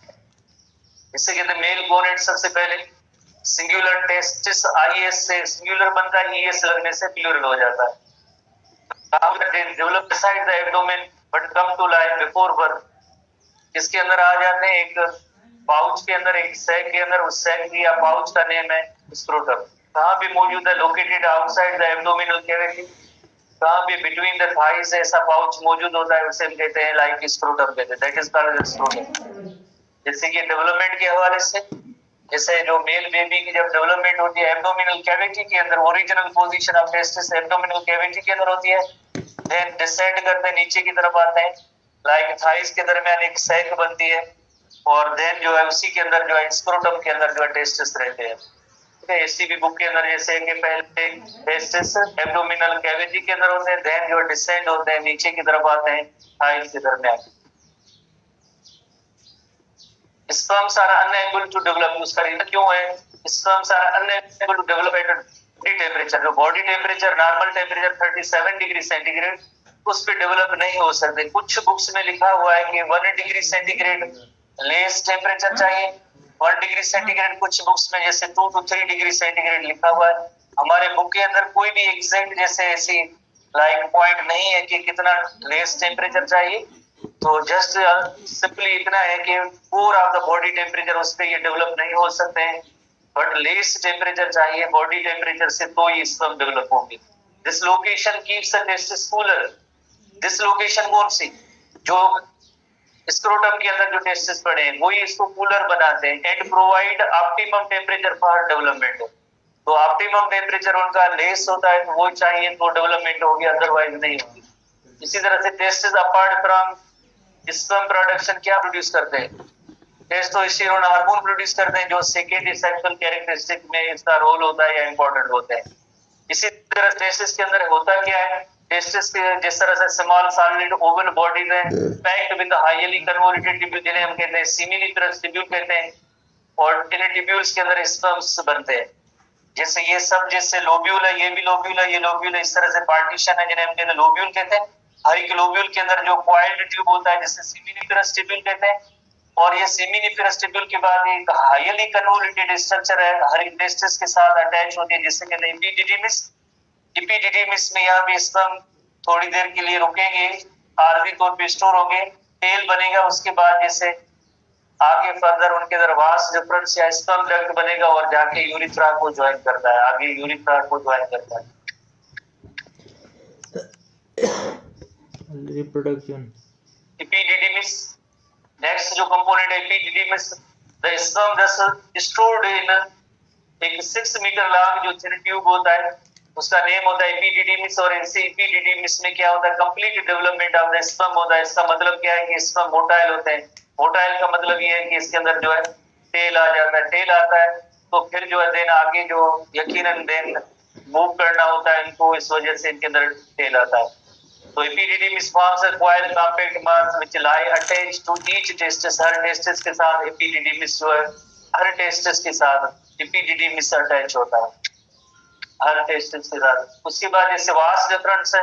इसे कहते हैं मेल गोनेट। सबसे पहले सिंगुलर टेस्टिस आईएस से सिंगुलर बनता है, ईएस लगने से प्लूरल हो जाता है। Develop beside the abdomen but come to life before birth. इसके अंदर आ जाते हैं एक पाउच के अंदर, एक सैक के अंदर। उस सैक या पाउच का नेम है स्क्रोटम। कहाँ पे मौजूद है? Located outside the abdominal cavity. कहाँ पे? बिटवीन द थाइज ऐसा पाउच मौजूद होता है, उसे हम कहते हैं लाइक स्क्रोटम कहते हैं, दैट इज कॉल्ड स्क्रोटम। जैसे कि डेवलपमेंट के हवाले से जैसे जो मेल बेबी की जब डेवलपमेंट होती है एब्डोमिनल कैविटी के अंदर, original position of testis abdominal cavity के अंदर होती है। देन डिसेंड करते हैं नीचे की तरफ आते हैं, लाइक थाइज के दरमियान एक सैक बनती है और देन जो है उसी के अंदर जो है स्क्रोटम के अंदर जो है टेस्टिस रहते हैं। एसटीबी बुक के अंदर जैसे कि पहले टेस्टिस एब्डोमिनल कैविटी के अंदर होते हैं, देन जो डिसेंड होते हैं नीचे की तरफ आते हैं थाइज के दरमियान। Sperms are unable to develop. उसका रीजन क्यों है? Sperms are unable to develop at body temperature. जो body temperature normal temperature 37 degree centigrade उस पे डेवलप नहीं हो सकते। कुछ बुक्स में लिखा हुआ है कि 1 डिग्री सेंटीग्रेड लेस टेम्परेचर चाहिए, 1 डिग्री सेंटीग्रेड। कुछ बुक्स में जैसे 2 to 3 डिग्री सेंटीग्रेड लिखा हुआ है। हमारे बुक के अंदर कोई भी एग्जैक्ट जैसे ऐसी लाइक पॉइंट नहीं है कि कितना लेस टेम्परेचर चाहिए। तो जस्ट सिंपली इतना है कि core of the body temperature उस पे ये डेवलप नहीं हो सकते हैं, बट लेस टेम्परेचर चाहिए बॉडी टेम्परेचर से तो ये स्पर्म डेवलप होंगे। This location keeps the testis cooler. Dislocation कौन सी, जो स्क्रोटम के अंदर जो टेस्टिस पड़े हैं वही इसको कूलर बनाते हैं and provide optimum temperature for development. तो ऑप्टिमम टेम्परेचर उनका लेस होता है तो वो चाहिए तो डेवलपमेंट होगी, अदरवाइज नहीं होगी। इसी तरह से testis apart from sperm production क्या प्रोड्यूस करते हैं, टेस्टोस्टेरोन हार्मोन प्रोड्यूस करते हैं जो सेकेंडरी सेक्सुअल कैरेक्टरिस्टिक में इसका रोल होता है या इंपॉर्टेंट होता है। इसी तरह टेस्टिस के अंदर होता क्या है, टेस्टिस के जिस तरह से स्मॉल सॉलिड ओवल बॉडी में packed with highly convoluted tubule जिन्हें हम कहते हैं सेमिनिफरस ट्यूब्यूल कहते हैं, और इन ट्यूब्यूल्स के अंदर स्पर्म्स बनते हैं। जैसे ये सब जैसे लोब्यूल है, ये भी लोब्यूल है, ये लोब्यूल है, इस तरह से पार्टीशन है जिन्हें हम कहते हैं लोब्यूल कहते हैं। हर एक लोब्यूल के अंदर जो कॉइल्ड ट्यूब होता है जिसे सेमिनिफरस ट्यूब्यूल कहते हैं, और ये सेमिनिफरस ट्यूब्यूल के बाद एक हाईली कन्वोल्यूटेड स्ट्रक्चर है हर एक टेस्टिस के साथ अटैच होती है जिसे कहते हैं एपिडिडिमिस। एपिडिडिमिस में यहाँ भी स्पर्म थोड़ी देर के लिए रुकेंगे, आर्वी तौर पे स्टोर होंगे, टेल बनेगा, उसके बाद जैसे आगे फर्दर उनके अंदर वास डिफरेंस या स्पर्म डक्ट बनेगा और जाके यूरिथ्रा को ज्वाइन करता है, आगे यूरिथ्रा को ज्वाइन करता है। रिप्रोडक्शन एपिडिडिमिस नेक्स्ट जो कंपोनेंट है epididymis, the sperm just stored in एक 6 मीटर लॉन्ग जो थिन ट्यूब होता है उसका नेम होता है एपिडिडिमिस। और इसी एपिडिडिमिस में क्या होता है, complete development of the sperm होता है। इसका मतलब क्या है कि स्पर्म मोटाइल होते हैं। मोटाइल का मतलब ये है कि इसके अंदर जो है टेल आ जाता है, टेल आता है तो फिर जो है देन आगे जो यकीनन देन मूव करना होता है इनको, इस वजह से इनके अंदर टेल आता है। तो epididymis forms a coil compact mass which lie attached to each testis. हर टेस्टिस के साथ एपिडिडिमिस जो है हर टेस्टिस के साथ एपिडिडिमिस अटैच होता है, हर टेस्टिस के साथ। उसके बाद जैसे वास डिफरेंस है,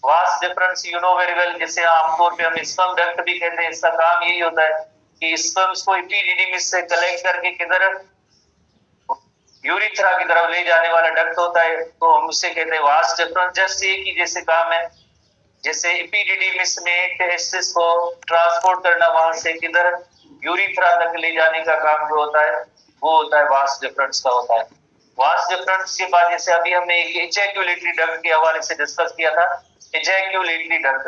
vas deferens you know very well, जैसे आमतौर पे हम स्पर्म डक्ट भी कहते हैं। इसका काम यही होता है कि स्पर्म्स को एपिडिडिमिस से कलेक्ट करके किधर यूरिथ्रा की तरफ ले जाने वाला डक्ट होता है, तो हम उसे कहते हैं वास डिफरेंस। जस्ट एक ही जैसे काम है, जैसे एपिडिडिमिस में टेस्टिस को ट्रांसपोर्ट करना वहां से किधर यूरिथ्रा तक ले जाने का काम जो होता है वो होता है वास डिफरेंस का होता है। वास डिफरेंस के बाद जैसे अभी हमने एक एजैक्यूलेटरी डक्ट के हवाले से डिस्कस किया था, एजैक्यूलेटरी डक्ट,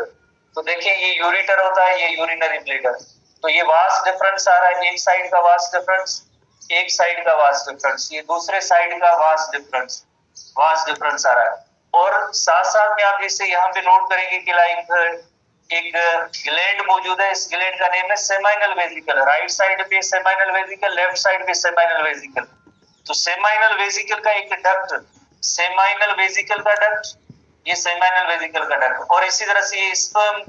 तो देखिए ये यूरिटर होता है, ये यूरिनरी ब्लैडर। तो ये वास डिफरेंस आ रहा है, एक साइड का वास डिफरेंस, एक साइड का वास डिफरेंस, ये दूसरे साइड का वास डिफरेंस आ रहा है। और साथ साथ में आप जैसे यहाँ पे नोट करेंगे कि लाइक एक ग्लैंड मौजूद है, इस ग्लैंड का नेम है सेमाइनल वेसिकल। राइट साइड पे सेमाइनल वेसिकल, लेफ्ट साइड पे सेमाइनल वेसिकल। तो सेमाइनल वेसिकल का एक डक्ट, सेमाइनल वेसिकल का डक्ट, ये सेमाइनल वेसिकल का डक्ट। और इसी तरह से ये स्पर्म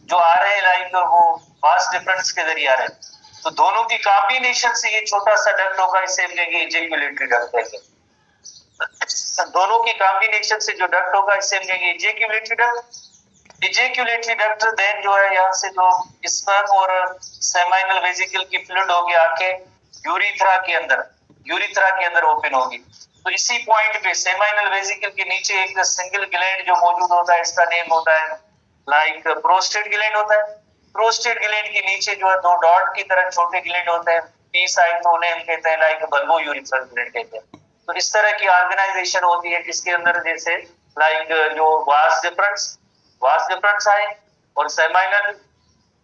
जो आ रहे हैं लाइक वो वास डिफरेंस के जरिए आ रहे हैं, तो दोनों की कॉम्बिनेशन से ये छोटा सा डक्ट होगा, इसे हम कहेंगे एजैक्यूलेटरी डक्ट कहेंगे। दोनों की कॉम्बिनेशन से जो डक्ट होगा इसे हम कहेंगे एजैक्यूलेटरी डक्ट। एजैक्यूलेटरी डक्ट देन जो है यहाँ से जो स्पर्म और सेमाइनल वेसिकल की फ्लूइड होगी आके यूरिथ्रा के अंदर ओपन होगी। तो इसी पॉइंट पे सेमाइनल वेसिकल के नीचे एक सिंगल ग्लैंड जो मौजूद होता है, इसका नेम होता है लाइक प्रोस्टेट ग्लैंड होता है। प्रोस्टेट ग्लैंड के नीचे जो है दो डॉट की तरह छोटे ग्लैंड होते हैं, पी साइड, तो उन्हें हम कहते हैं लाइक बल्बो यूरिथ्रल ग्लैंड कहते हैं। तो इस तरह की ऑर्गेनाइजेशन होती है जिसके अंदर जैसे लाइक जो वास डिफरेंस आए और सेमाइनल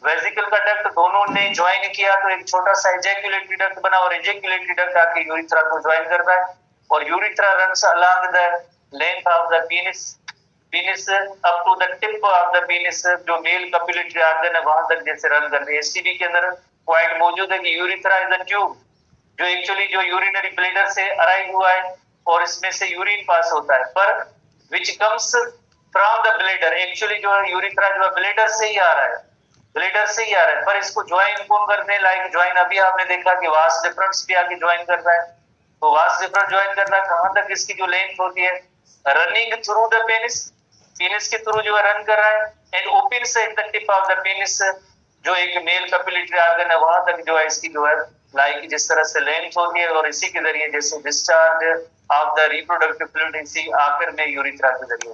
वेसिकल का डक्ट दोनों ने ज्वाइन किया तो एक छोटा सा एजैक्यूलेटरी डक्ट बना, और एजैक्यूलेटरी डक्ट आके यूरिथ्रा को ज्वाइन करता है और urethra runs along the length of the penis up to the tip of the penis, जो मेल कपिलेटरी ऑर्गन है वहां तक जैसे रन करते हैं। एसटीडी के अंदर पॉइंट मौजूद है कि यूरिथ्रा इज द ट्यूब जो एक्चुअली जो यूरिनरी ब्लैडर से अराइव हुआ है और इसमें से यूरिन पास होता है, पर which comes from the bladder. Actually जो यूरिथ्रा जो ब्लैडर से ही आ रहा है, पर इसको ज्वाइन कौन करते हैं, लाइक ज्वाइन अभी आपने देखा कि वास डिफरेंस भी आके ज्वाइन करता है। तो वास डिफरेंस ज्वाइन करता है कहां तक, इसकी जो लेंथ होती है रनिंग थ्रू द पेनिस के थ्रू जो है रन कर रहा है, and opens at the tip of the penis जो एक मेल कपिलेटरी ऑर्गन है वहां तक जो है इसकी जो है लाइक जिस तरह से लेंथ होती है, और इसी के जरिए जैसे discharge of the reproductive fluid इसी आखिर में यूरिथ्रा के जरिए